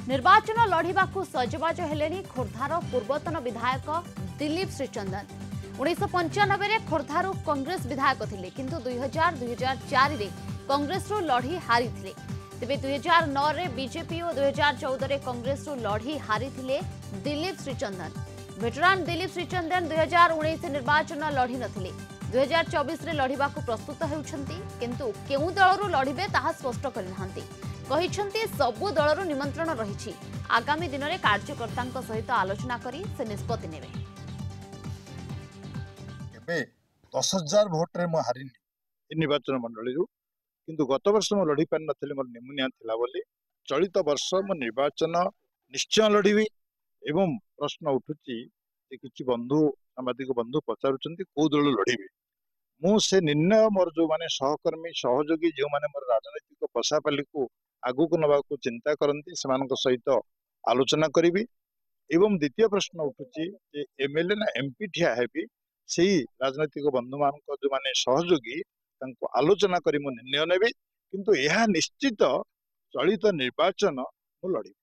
निर्वाचन लढ़ा सजबाज हेले खोर्धार पूर्वतन विधायक दिलीप श्रीचंदन 1995 खोर्धारू कांग्रेस विधायक थिले किंतु 2000-2004 रे कांग्रेस रो लढ़ी हारी थिले। तेबे 2009 रे बीजेपी और 2014 रे कांग्रेस रो लढ़ी हारी थिले दिलीप श्रीचंदन। वेटरान दिलीप श्रीचंदन 2019 निर्वाचन लढ़ी नथिले। 2024 रे लढ़िबा को प्रस्तुत हेउछंती किंतु केउ दलरू लढ़िबे ताहा स्पष्ट करनाहांती। कहिछंती सबु दलरू निमंत्रण रहिछि। आगामी दिन में कार्यकर्ता सहित आलोचना करी से निष्पत्ति नेबे। 10,000 भोट रे मो हारिनी निर्वाचन मंडली किंतु गत वर्ष मो लड़ी पार नथिले मोर निमोनिया थिला बोली चलित वर्ष मो निर्वाचन निश्चय लड़ीबी। एवं प्रश्न उठुची जे किछि बंधु सामाजिक बंधु पचारुचंती को दल लड़ीबी। मु से निर्णय मोर जो माने सहकर्मी सहयोगी जो माने मोर राजनीतिक पशापाली को आगु को नबा को चिंता करंती सेमानक सहित आलोचना करिबी। एवं द्वितीय प्रश्न उठुची जे एमएलए ना एमपी ठिया हेबी सेही राजनीतिक बंधु मान जो माने सहयोगी तांको आलोचना करी मु निर्णय नेबी। किंतु यह निश्चित चलित निर्वाचन मु लड़ी।